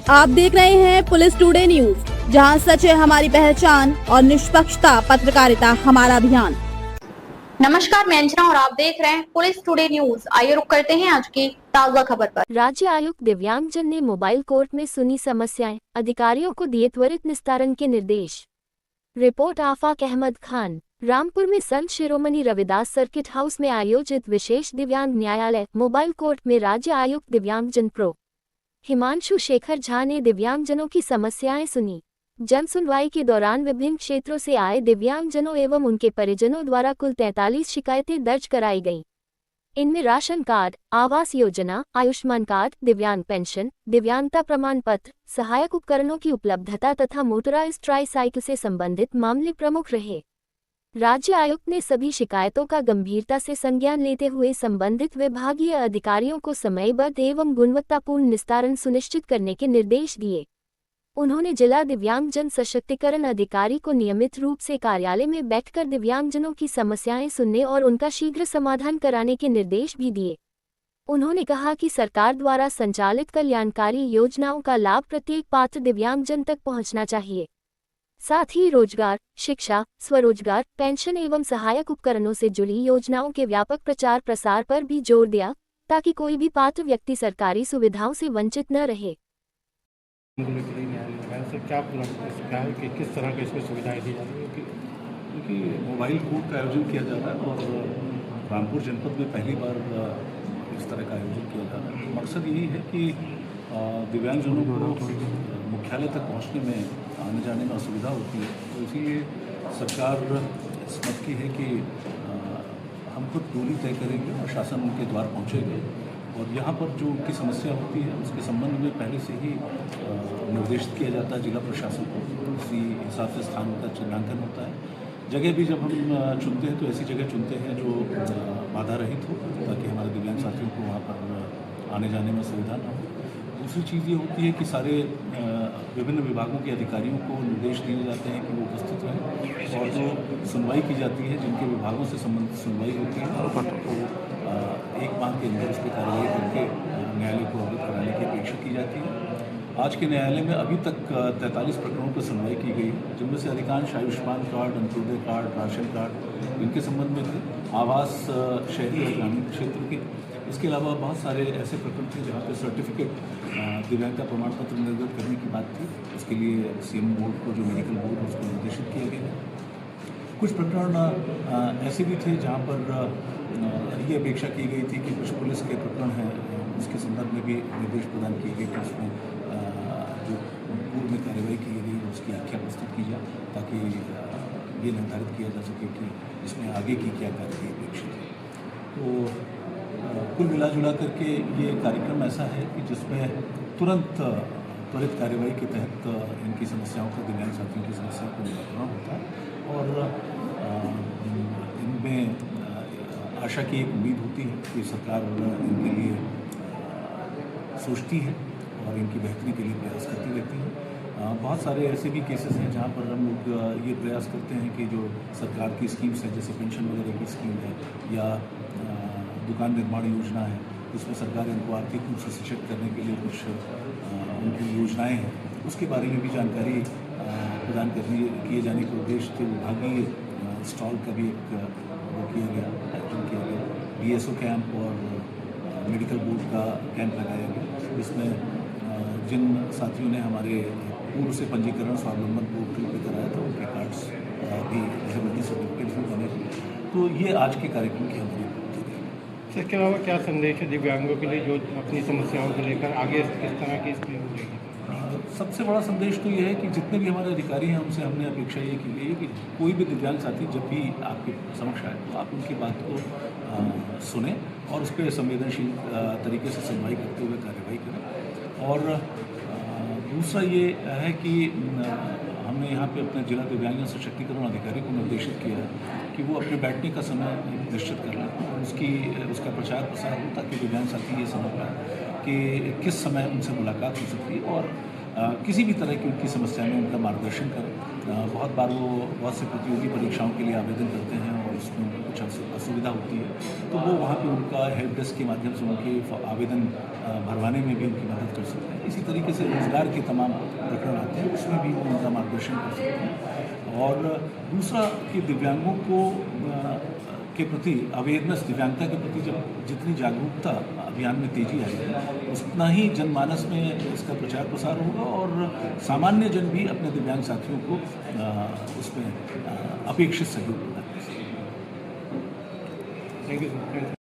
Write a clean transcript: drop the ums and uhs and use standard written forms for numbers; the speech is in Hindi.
आप देख रहे हैं पुलिस टुडे न्यूज, जहां सच है हमारी पहचान और निष्पक्षता पत्रकारिता हमारा अभियान। नमस्कार, मैं अंजना और आप देख रहे हैं पुलिस टुडे न्यूज। आइए रुक करते हैं आज की ताजा खबर पर। राज्य आयुक्त दिव्यांगजन ने मोबाइल कोर्ट में सुनी समस्याएं, अधिकारियों को दिए त्वरित निस्तारण के निर्देश। रिपोर्ट आफाक अहमद खान। रामपुर में संत शिरोमणि रविदास सर्किट हाउस में आयोजित विशेष दिव्यांग न्यायालय मोबाइल कोर्ट में राज्य आयुक्त दिव्यांगजन प्रो हिमांशु शेखर झा ने दिव्यांगजनों की समस्याएं सुनी। जन सुनवाई के दौरान विभिन्न क्षेत्रों से आए दिव्यांगजनों एवं उनके परिजनों द्वारा कुल 43 शिकायतें दर्ज कराई गईं। इनमें ration card, Awas Yojana, Ayushman card, दिव्यांग पेंशन, दिव्यांगता प्रमाण पत्र, सहायक उपकरणों की उपलब्धता तथा मोटराइज्ड ट्राईसाइकिल से संबंधित मामले प्रमुख रहे। राज्य आयुक्त ने सभी शिकायतों का गंभीरता से संज्ञान लेते हुए संबंधित विभागीय अधिकारियों को समयबद्ध एवं गुणवत्तापूर्ण निस्तारण सुनिश्चित करने के निर्देश दिए। उन्होंने जिला दिव्यांगजन सशक्तिकरण अधिकारी को नियमित रूप से कार्यालय में बैठकर दिव्यांगजनों की समस्याएं सुनने और उनका शीघ्र समाधान कराने के निर्देश भी दिए। उन्होंने कहा कि सरकार द्वारा संचालित कल्याणकारी योजनाओं का लाभ प्रत्येक पात्र दिव्यांगजन तक पहुंचना चाहिए। साथ ही रोजगार, शिक्षा, स्वरोजगार, पेंशन एवं सहायक उपकरणों से जुड़ी योजनाओं के व्यापक प्रचार प्रसार पर भी जोर दिया, ताकि कोई भी पात्र व्यक्ति सरकारी सुविधाओं से वंचित न रहे। क्या है कि किस तरह की इसमें सुविधाएं दी जा रही है? क्योंकि मोबाइल कोर्ट का आयोजन किया जा रहा है और रामपुर जनपद में पहली बार इस तरह का आयोजन किया जा रहा है। मकसद यही है कि दिव्यांगजनों को मुख्यालय तक पहुंचने में आने जाने में असुविधा होती है, तो इसीलिए सरकार इस मत की है कि हम खुद दूरी तय करेंगे और शासन उनके द्वार पहुँचेंगे और यहाँ पर जो उनकी समस्या होती है उसके संबंध में पहले से ही निर्देशित किया जाता है जिला प्रशासन को। इसी हिसाब से स्थान का चिन्हांकन होता है। जगह भी जब हम चुनते हैं तो ऐसी जगह चुनते हैं जो बाधा रहित हो, ताकि हमारे दिव्यांग साथियों को वहाँ पर आने जाने में सुविधा न हो। दूसरी चीज़ ये होती है कि सारे विभिन्न विभागों के अधिकारियों को निर्देश दिए जाते हैं कि वो उपस्थित रहें और जो सुनवाई की जाती है, जिनके विभागों से संबंधित सुनवाई होती है, तो एक माह के अंदर उस पर कार्रवाई करके न्यायालय को अवगत कराने की अपेक्षा की जाती है। आज के न्यायालय में अभी तक 43 प्रकरणों पर सुनवाई की गई, जिनमें से अधिकांश Ayushman card, Antyodaya card, ration card इनके संबंध में थे। आवास शहरी और ग्रामीण क्षेत्र के, इसके अलावा बहुत सारे ऐसे प्रकरण थे जहाँ पे सर्टिफिकेट दिव्यांगता प्रमाण पत्र निर्गत करने की बात थी। उसके लिए सीएम बोर्ड को, जो मेडिकल बोर्ड है, उसको निर्देशित किया गया है। कुछ प्रकरण ऐसे भी थे जहाँ पर ये अपेक्षा की गई थी कि कुछ पुलिस के प्रकरण हैं, उसके संदर्भ में भी निर्देश प्रदान किए गए कि उसमें जो पूर्व में कार्रवाई की गई उसकी व्याख्या प्रस्तुत की जाए, ताकि ये निर्धारित किया जा सके कि इसमें आगे की क्या कार्रवाई अपेक्षित है। तो कुल मिला जुला करके ये कार्यक्रम ऐसा है कि जिसमें त्वरित कार्रवाई के तहत इनकी समस्याओं का, दिव्यांग साथियों की समस्याओं का निराकरण होता है और इनमें आशा की एक उम्मीद होती है कि सरकार इनके लिए सोचती है और इनकी बेहतरी के लिए प्रयास करती रहती है। बहुत सारे ऐसे भी केसेस हैं जहाँ पर हम लोग ये प्रयास करते हैं कि जो सरकार की स्कीम्स हैं, जैसे पेंशन वगैरह की स्कीम है या दुकान निर्माण योजना है, उसमें सरकार इनको आर्थिक रूप से सशक्त करने के लिए कुछ उनकी योजनाएं हैं, उसके बारे में भी जानकारी प्रदान किए जाने के उद्देश्य से विभागीय स्टॉल का भी एक वो किया गया, आयोजन किया गया। BSO कैंप और मेडिकल बोर्ड का कैंप लगाया गया, जिसमें जिन साथियों ने हमारे पूर्व से पंजीकरण स्वावलंबन पोर्टल पर कराया था उनके कार्ड्स भी, डिसेबिलिटी सर्टिफिकेट भी बने थे। तो ये आज के कार्यक्रम की हमारी सर, इसके अलावा क्या संदेश है दिव्यांगों के लिए जो अपनी समस्याओं को लेकर आगे किस तरह की इसमें हो जाएगी? सबसे बड़ा संदेश तो ये है कि जितने भी हमारे अधिकारी हैं उनसे हमने अपेक्षा ये की गई है कि कोई भी दिव्यांग साथी जब भी आपके समक्ष आए तो आप उनकी बात को सुने और उस पर संवेदनशील तरीके से सुनवाई करते हुए कार्रवाई करें। और दूसरा ये है कि हमने यहाँ पे अपने जिला दिव्यांग सशक्तिकरण अधिकारी को निर्देशित किया है कि वो अपने बैठने का समय निश्चित कर लें, उसका प्रचार प्रसार हो, ताकि दिव्यांग साथी ये समझ पाए कि किस समय उनसे मुलाकात हो सकती है और किसी भी तरह की उनकी समस्या में उनका मार्गदर्शन करें। बहुत बार वो बहुत से प्रतियोगी परीक्षाओं के लिए आवेदन करते हैं और उसमें उनको कुछ असुविधा होती है, तो वो वहाँ पे उनका हेल्प डेस्क के माध्यम से उनके आवेदन भरवाने में भी उनकी मदद कर सकते हैं। इसी तरीके से रोजगार के तमाम प्रकरण आते हैं, उसमें भी वो उनका मार्गदर्शन कर सकते हैं। और दूसरा कि दिव्यांगों को के प्रति अवेयरनेस, दिव्यांगता के प्रति जब जितनी जागरूकता अभियान में तेजी आएगी, उतना ही जनमानस में इसका प्रचार प्रसार होगा और सामान्य जन भी अपने दिव्यांग साथियों को उसमें अपेक्षित सहयोग देगा। Thank you sir.